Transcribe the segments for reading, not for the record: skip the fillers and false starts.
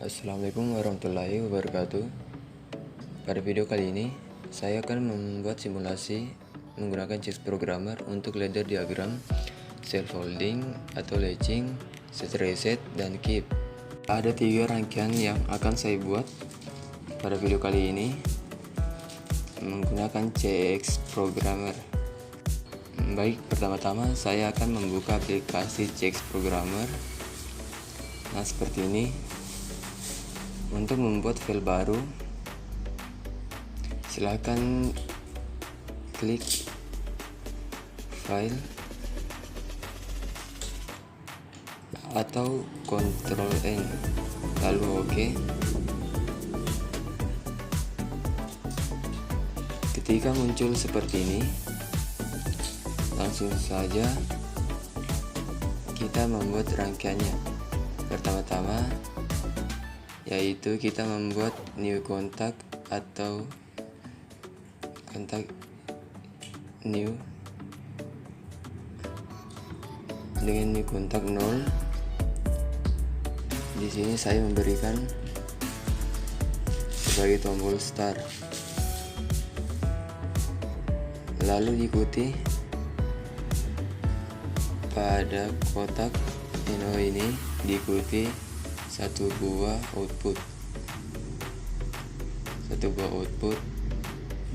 Assalamualaikum warahmatullahi wabarakatuh. Pada video kali ini, saya akan membuat simulasi menggunakan CHES Programmer untuk ladder diagram, self folding atau latching, set reset, dan keep. Ada 3 rangkaian yang akan saya buat pada video kali ini menggunakan CHES Programmer. Baik, pertama-tama saya akan membuka aplikasi CHES Programmer. Nah, seperti ini. Untuk membuat file baru, silakan klik file atau Ctrl N lalu OK. Ketika muncul seperti ini, langsung saja kita membuat rangkaiannya. Pertama-tama yaitu kita membuat new contact atau kontak new dengan new contact 0. Di sini saya memberikan sebagai tombol start, lalu diikuti pada kotak NO ini diikuti satu buah output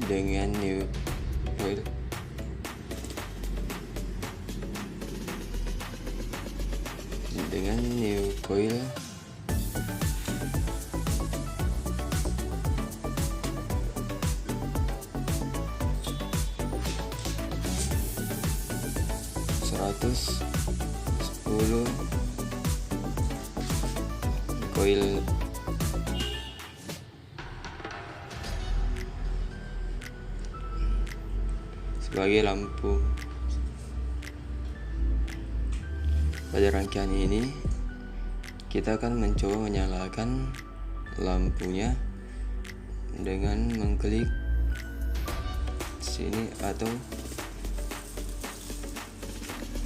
dengan new coil seratus 10 coil sebagai lampu. Pada rangkaian ini kita akan mencoba menyalakan lampunya dengan mengklik sini atau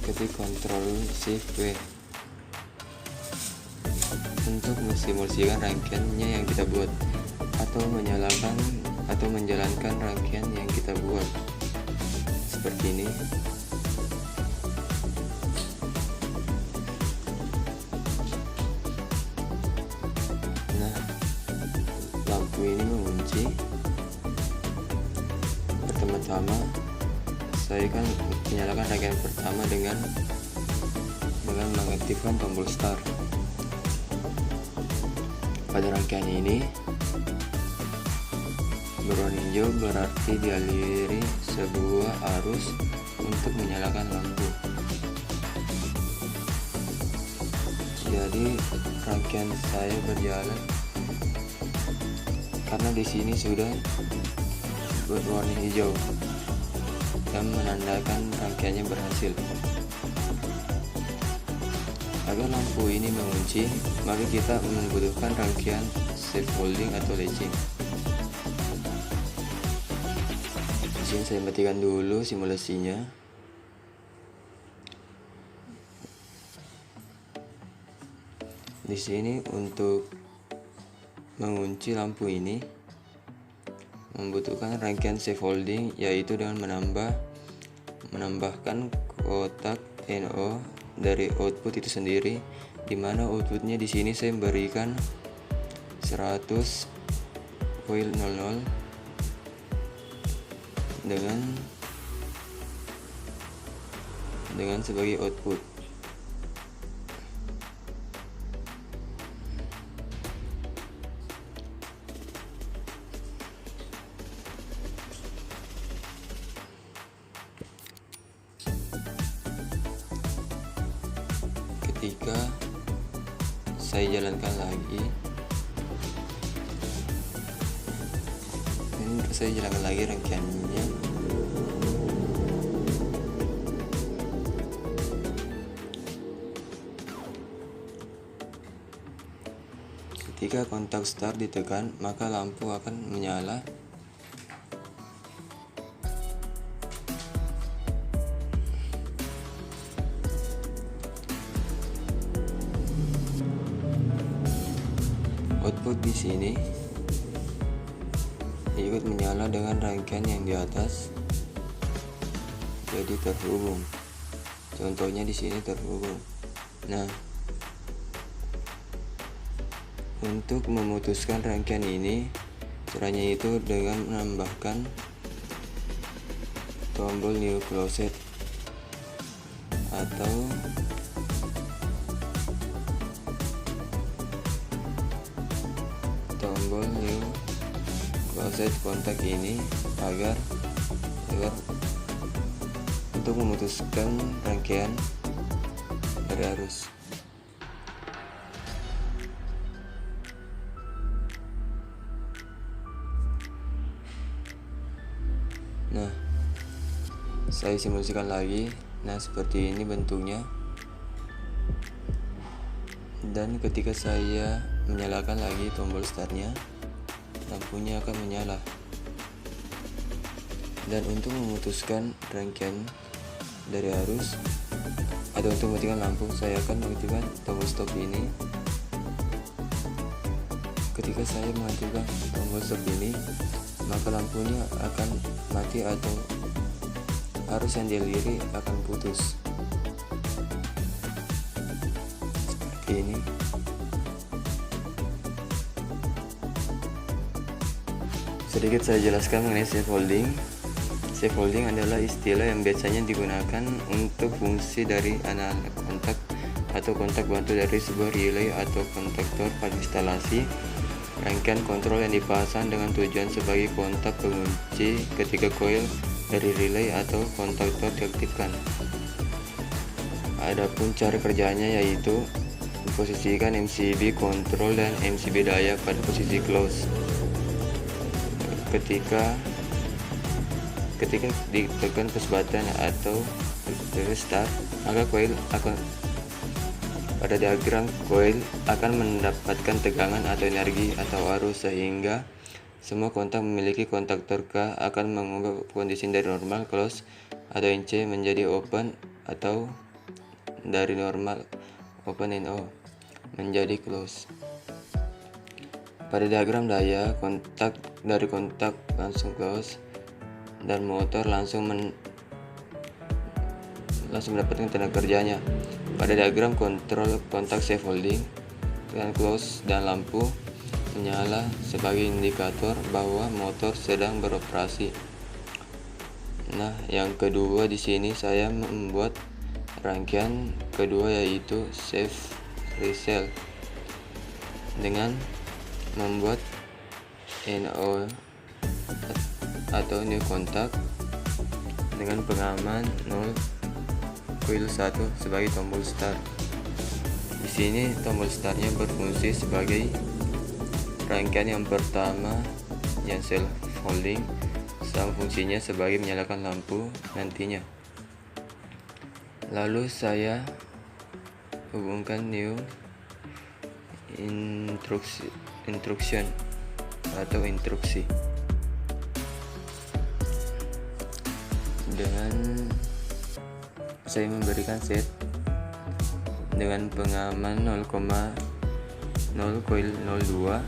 ketik Ctrl Shift W untuk mensimulasikan rangkaiannya yang kita buat, atau menyalakan atau menjalankan rangkaian yang kita buat seperti ini. Nah, lampu ini mengunci. Pertama-tama saya akan menyalakan rangkaian pertama dengan mengaktifkan tombol start. Pada rangkaian ini berwarna hijau berarti dialiri sebuah arus untuk menyalakan lampu. Jadi rangkaian saya berjalan karena di sini sudah berwarna hijau dan menandakan rangkaiannya berhasil. Agar lampu ini mengunci, maka kita membutuhkan rangkaian self folding atau latching. Di sini saya matikan dulu simulasinya. Di sini untuk mengunci lampu ini membutuhkan rangkaian self folding, yaitu dengan menambahkan kotak NO dari output itu sendiri, dimana outputnya di sini saya memberikan 100 coil 00 dengan sebagai output. Ketika saya jalankan lagi, ini saya jalankan lagi rangkaiannya. Ketika kontak start ditekan, maka lampu akan menyala. Output di sini ikut menyala dengan rangkaian yang di atas, jadi terhubung. Contohnya di sini terhubung. Nah, untuk memutuskan rangkaian ini, caranya itu dengan menambahkan tombol new closed atau tombol new closed kontak ini agar untuk memutuskan rangkaian dari arus. Nah, saya simulasikan lagi. Nah, seperti ini bentuknya. Dan ketika saya menyalakan lagi tombol startnya, lampunya akan menyala. Dan untuk memutuskan rangkaian dari arus atau untuk mematikan lampu, saya akan mengaktifkan tombol stop ini. Ketika saya mengaktifkan tombol stop ini, maka lampunya akan mati atau arus yang dialiri akan putus. Seperti ini. Sedikit saya jelaskan mengenai safe holding. Safe holding adalah istilah yang biasanya digunakan untuk fungsi dari analog kontak atau kontak bantu dari sebuah relay atau kontaktor pada instalasi rangkaian kontrol yang dipasang dengan tujuan sebagai kontak pengunci ketika koil dari relay atau kontaktor diaktifkan. Adapun cara kerjanya yaitu memposisikan MCB kontrol dan MCB daya pada posisi close. Ketika ditekan push button atau restart, maka koil akan pada diagram koil akan mendapatkan tegangan atau energi atau arus, sehingga semua kontak memiliki kontaktor K akan mengubah kondisi dari normal close atau NC menjadi open atau dari normal open NO menjadi close. Pada diagram daya, kontak langsung close dan motor langsung mendapatkan tenaga kerjanya. Pada diagram kontrol kontak safe holding dengan close dan lampu menyala sebagai indikator bahwa motor sedang beroperasi. Nah, yang kedua di sini saya membuat rangkaian kedua yaitu safe resell dengan membuat NO atau new kontak dengan pengaman 0 coil 1 sebagai tombol start. Di sini tombol startnya berfungsi sebagai rangkaian yang pertama yang self holding, sedang fungsinya sebagai menyalakan lampu nantinya. Lalu saya hubungkan new instruction atau instruksi dengan saya memberikan set dengan pengaman 0,0 coil 02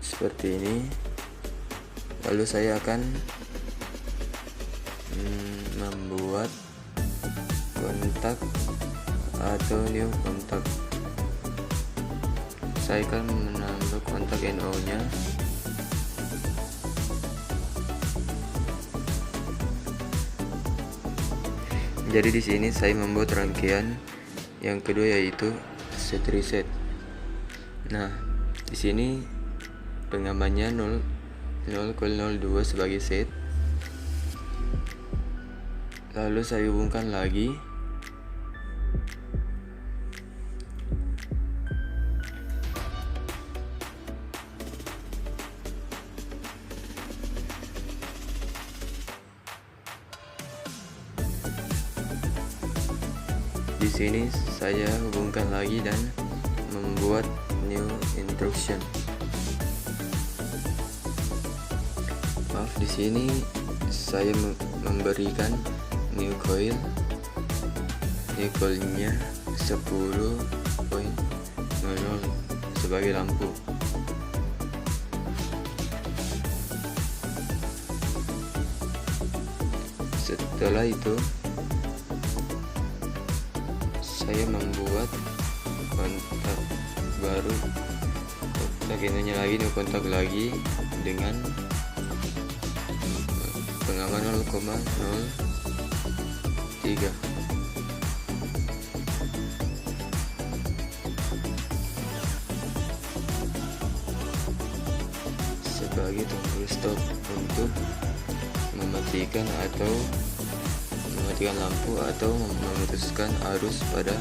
seperti ini. Lalu saya akan membuat kontak atau new kontak. Saya akan menambah kontak NO nya jadi di sini saya membuat rangkaian yang kedua yaitu set reset. Nah, di sini pengamannya 0 coil 02 sebagai set. Lalu saya hubungkan lagi di sini saya hubungkan lagi dan membuat new instruction. Maaf, di sini saya memberikan new coil. New coilnya 10.00 sebagai lampu. Setelah itu saya membuat kontak baru, kontak ininya lagi, new kontak lagi dengan pengaman 0,03. sebagai tombol stop untuk mematikan lampu atau memutuskan arus pada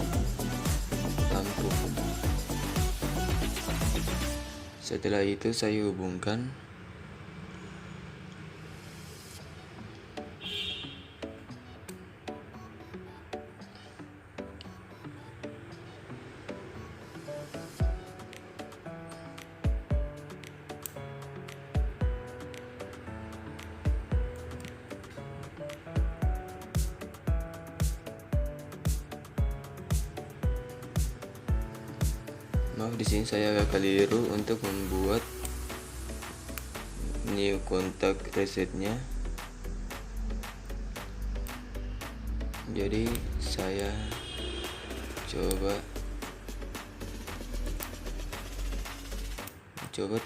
lampu. Setelah itu saya hubungkan Maaf, di sini saya agak keliru untuk membuat new kontak resetnya. Jadi saya coba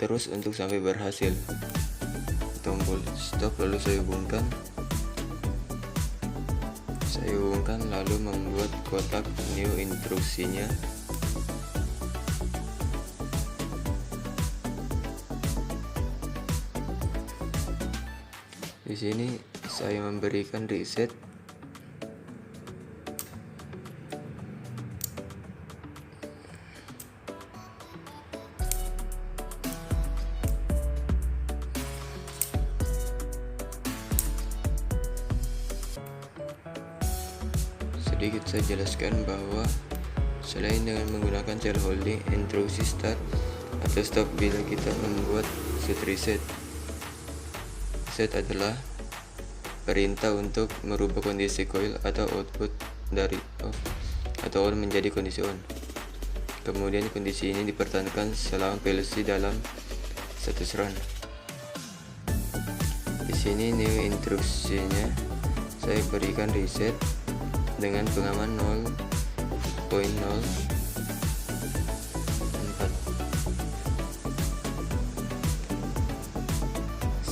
terus untuk sampai berhasil. Tombol stop lalu saya hubungkan lalu membuat kotak new instruksinya. Di sini saya memberikan reset. Sedikit saya jelaskan bahwa selain dengan menggunakan child holding, instruksi start atau stop bila kita membuat set reset. Set adalah perintah untuk merubah kondisi coil atau output dari off atau on menjadi kondisi on. Kemudian kondisi ini dipertahankan selama PLC dalam status run. Di sini new instruksinya saya berikan reset dengan pengaman 0.04.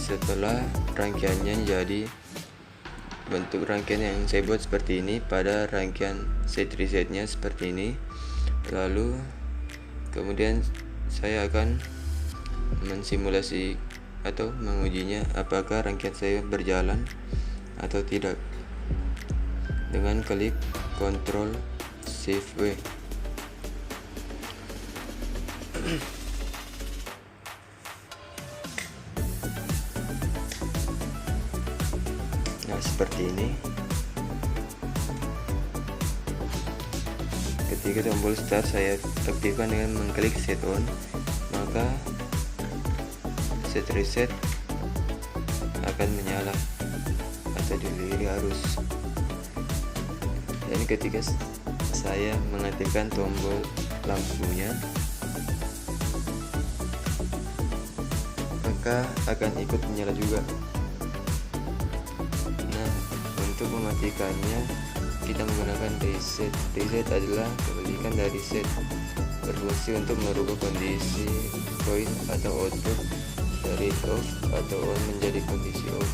Setelah rangkaiannya jadi bentuk rangkaian yang saya buat seperti ini, pada rangkaian set resetnya seperti ini. Lalu kemudian saya akan mensimulasi atau mengujinya apakah rangkaian saya berjalan atau tidak dengan klik Ctrl Shift W. Nah, seperti ini. Ketika tombol start saya aktifkan dengan mengklik set on, maka set reset akan menyala atau dialiri arus. Dan ketika saya mengaktifkan tombol lampunya, maka akan ikut menyala juga. Nah, untuk mematikannya kita menggunakan reset. Reset adalah kebalikan dari set, berfungsi untuk merubah kondisi coil atau output dari off atau on menjadi kondisi off.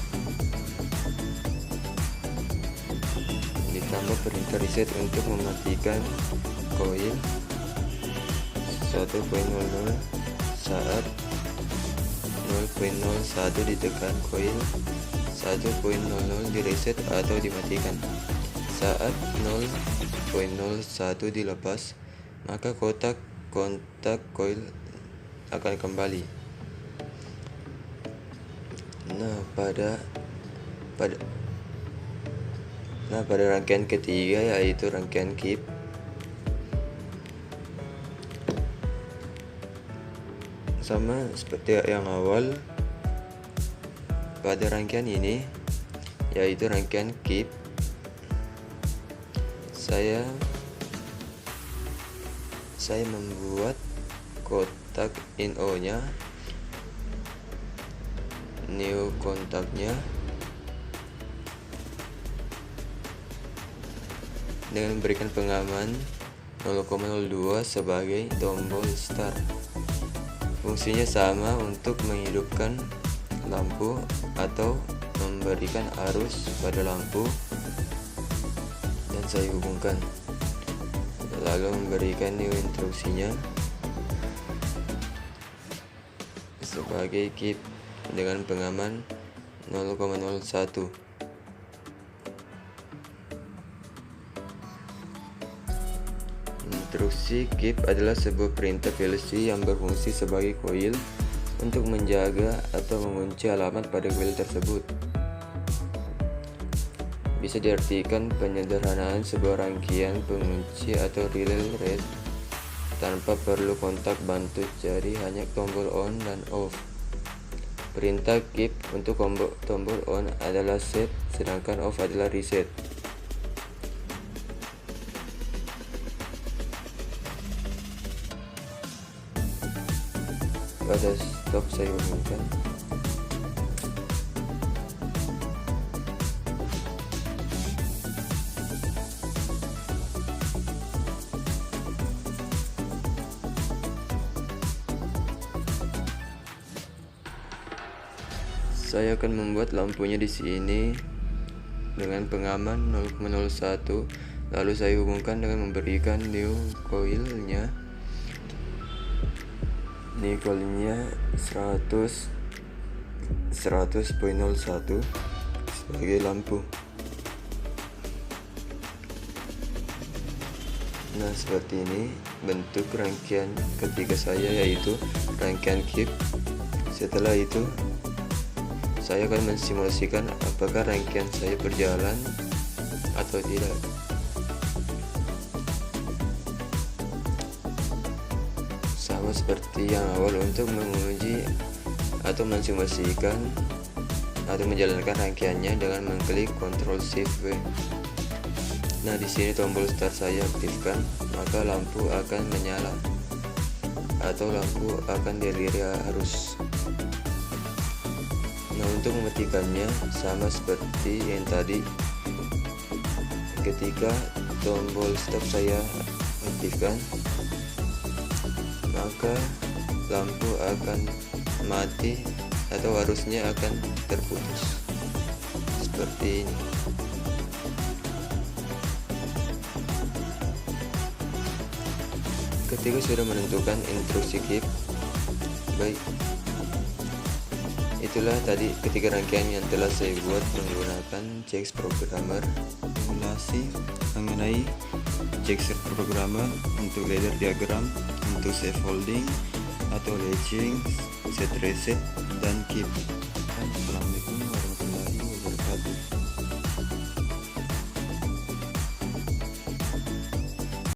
Ditambah perintah reset untuk mematikan coil 1.00 saat 0.01 ditekan, coil 1.00 direset atau dimatikan. Saat 0.01 dilepas, maka kontak coil akan kembali. Nah, pada rangkaian ketiga, yaitu rangkaian keep, sama seperti yang awal, pada rangkaian ini, yaitu rangkaian keep, saya membuat kotak INO nya, new kontaknya, dengan memberikan pengaman 0,02 sebagai tombol start. Fungsinya sama untuk menghidupkan lampu atau memberikan arus pada lampu, dan saya hubungkan, lalu memberikan new instruksinya sebagai keep dengan pengaman 0,01. Instruksi keep adalah sebuah perintah PLC yang berfungsi sebagai koil untuk menjaga atau mengunci alamat pada koil tersebut. Bisa diartikan penyederhanaan sebuah rangkaian pengunci atau relay rate tanpa perlu kontak bantu, jadi hanya tombol on dan off. Perintah keep untuk tombol on adalah set, sedangkan off adalah reset. Pada stop saya hubungkan, saya akan membuat lampunya di sini dengan pengaman 0,01, lalu saya hubungkan dengan memberikan new coilnya 100.01 sebagai lampu. Nah, seperti ini bentuk rangkaian ketiga saya, yaitu rangkaian keep. Setelah itu saya akan mensimulasikan apakah rangkaian saya berjalan atau tidak. Sama seperti yang awal, untuk menguji atau mensimulasikan atau menjalankan rangkaiannya dengan mengklik Ctrl Shift V. Nah, di sini tombol start saya aktifkan, maka lampu akan menyala atau lampu akan dialiri arus. Nah, untuk mematikannya sama seperti yang tadi, ketika tombol stop saya aktifkan, maka lampu akan mati atau arusnya akan terputus seperti ini. Ketika sudah menentukan instruksi keep, baik, itulah tadi ketiga rangkaian yang telah saya buat menggunakan JAX Programmer. Simulasi mengenai JAX Programmer untuk ladder diagram, untuk scaffolding atau latching, set reset, dan keep. Assalamualaikum warahmatullahi wabarakatuh.